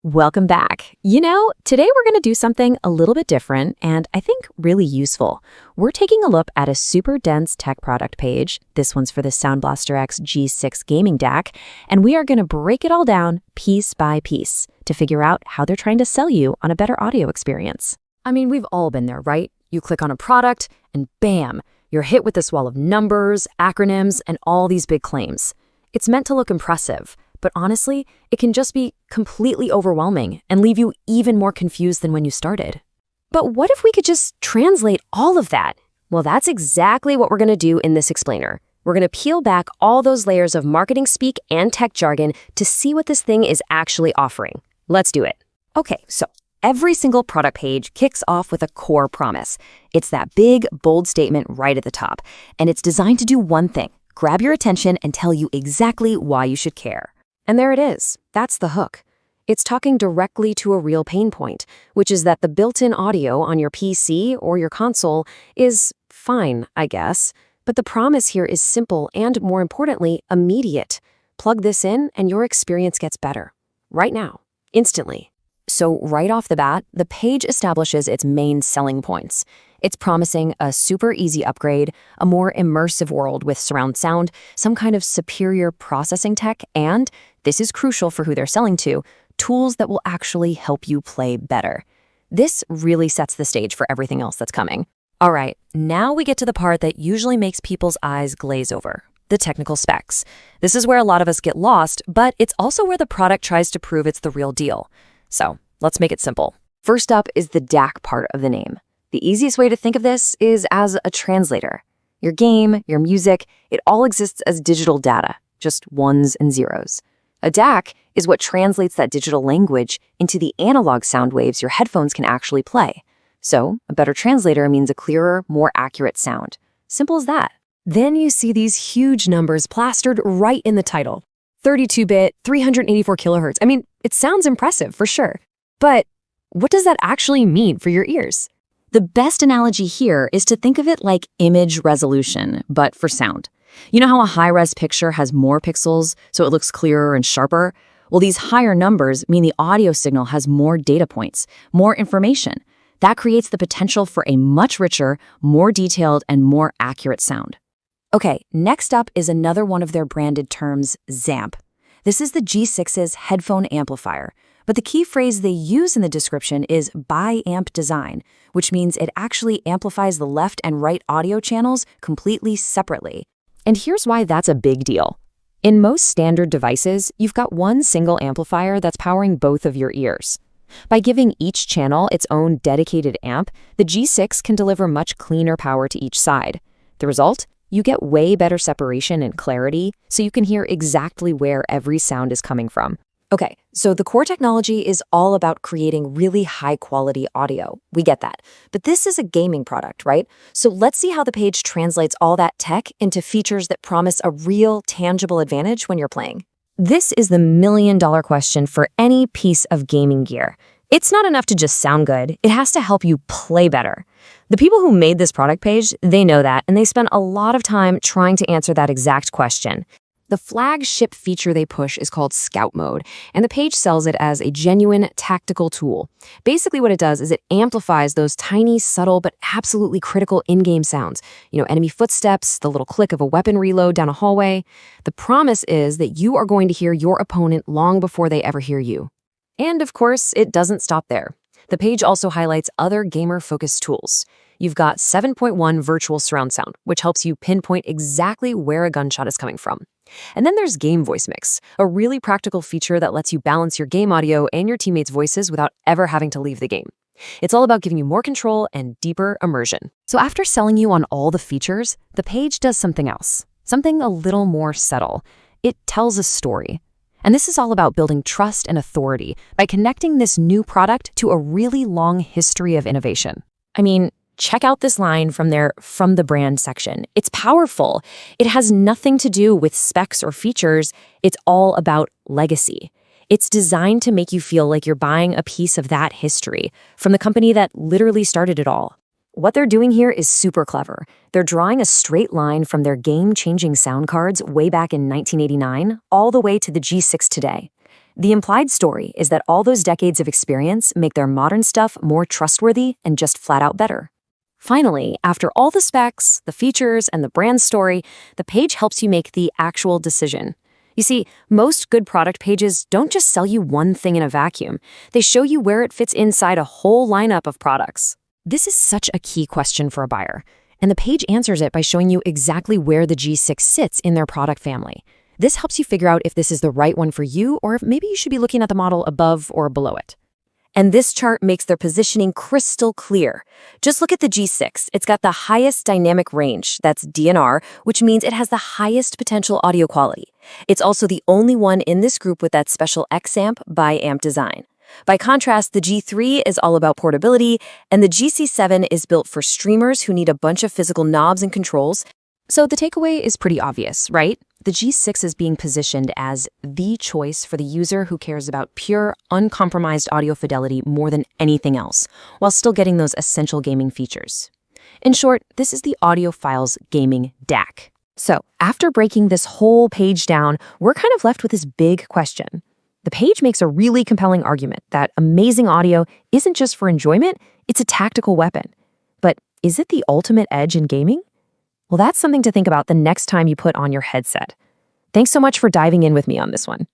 Welcome back. Today we're going to do something a little bit different and I think really useful. We're taking a look at a super dense tech product page. This one's for the Sound BlasterX G6 gaming DAC, and we are going to break it all down piece by piece to figure out how they're trying to sell you on a better audio experience. I mean, we've all been there, right? You click on a product and bam, you're hit with this wall of numbers, acronyms, and all these big claims. It's meant to look impressive, but honestly, it can just be completely overwhelming and leave you even more confused than when you started. But what if we could just translate all of that? Well, that's exactly what we're going to do in this explainer. We're going to peel back all those layers of marketing speak and tech jargon to see what this thing is actually offering. Let's do it. Okay, so every single product page kicks off with a core promise. It's that big, bold statement right at the top, and it's designed to do one thing: grab your attention and tell you exactly why you should care. And there it is. That's the hook. It's talking directly to a real pain point, which is that the built-in audio on your PC or your console is fine, I guess. But the promise here is simple and, more importantly, immediate. Plug this in and your experience gets better. Right now. Instantly. So right off the bat, the page establishes its main selling points. It's promising a super easy upgrade, a more immersive world with surround sound, some kind of superior processing tech, and, this is crucial for who they're selling to, tools that will actually help you play better. This really sets the stage for everything else that's coming. All right, now we get to the part that usually makes people's eyes glaze over: the technical specs. This is where a lot of us get lost, but it's also where the product tries to prove it's the real deal. So let's make it simple. First up is the DAC part of the name. The easiest way to think of this is as a translator. Your game, your music, it all exists as digital data, just ones and zeros. A DAC is what translates that digital language into the analog sound waves your headphones can actually play. So a better translator means a clearer, more accurate sound. Simple as that. Then you see these huge numbers plastered right in the title. 32-bit, 384 kilohertz. I mean, it sounds impressive for sure. But what does that actually mean for your ears? The best analogy here is to think of it like image resolution, but for sound. You know how a high-res picture has more pixels, so it looks clearer and sharper? Well, these higher numbers mean the audio signal has more data points, more information. That creates the potential for a much richer, more detailed, and more accurate sound. Okay, next up is another one of their branded terms, Xamp. This is the G6's headphone amplifier, but the key phrase they use in the description is bi-amp design, which means it actually amplifies the left and right audio channels completely separately. And here's why that's a big deal. In most standard devices, you've got one single amplifier that's powering both of your ears. By giving each channel its own dedicated amp, the G6 can deliver much cleaner power to each side. The result? You get way better separation and clarity, so you can hear exactly where every sound is coming from. Okay, so the core technology is all about creating really high-quality audio. We get that. But this is a gaming product, right? So let's see how the page translates all that tech into features that promise a real, tangible advantage when you're playing. This is the million-dollar question for any piece of gaming gear. It's not enough to just sound good. It has to help you play better. The people who made this product page, they know that, and they spent a lot of time trying to answer that exact question. The flagship feature they push is called Scout Mode, and the page sells it as a genuine tactical tool. Basically what it does is it amplifies those tiny, subtle, but absolutely critical in-game sounds. Enemy footsteps, the little click of a weapon reload down a hallway. The promise is that you are going to hear your opponent long before they ever hear you. And of course, it doesn't stop there. The page also highlights other gamer-focused tools. You've got 7.1 virtual surround sound, which helps you pinpoint exactly where a gunshot is coming from. And then there's GameVoice Mix, a really practical feature that lets you balance your game audio and your teammates' voices without ever having to leave the game. It's all about giving you more control and deeper immersion. So after selling you on all the features, the page does something else, something a little more subtle. It tells a story. And this is all about building trust and authority by connecting this new product to a really long history of innovation. I mean, check out this line from their From the Brand section. It's powerful. It has nothing to do with specs or features. It's all about legacy. It's designed to make you feel like you're buying a piece of that history from the company that literally started it all. What they're doing here is super clever. They're drawing a straight line from their game-changing sound cards way back in 1989 all the way to the G6 today. The implied story is that all those decades of experience make their modern stuff more trustworthy and just flat out better. Finally, after all the specs, the features, and the brand story, the page helps you make the actual decision. You see, most good product pages don't just sell you one thing in a vacuum. They show you where it fits inside a whole lineup of products. This is such a key question for a buyer, and the page answers it by showing you exactly where the G6 sits in their product family. This helps you figure out if this is the right one for you or if maybe you should be looking at the model above or below it. And this chart makes their positioning crystal clear. Just look at the G6. It's got the highest dynamic range, that's DNR, which means it has the highest potential audio quality. It's also the only one in this group with that special Xamp by Amp design. By contrast, the G3 is all about portability, and the GC7 is built for streamers who need a bunch of physical knobs and controls. So the takeaway is pretty obvious, right? The G6 is being positioned as the choice for the user who cares about pure, uncompromised audio fidelity more than anything else, while still getting those essential gaming features. In short, this is the audiophile's gaming DAC. So after breaking this whole page down, we're kind of left with this big question. The page makes a really compelling argument that amazing audio isn't just for enjoyment, it's a tactical weapon. But is it the ultimate edge in gaming? Well, that's something to think about the next time you put on your headset. Thanks so much for diving in with me on this one.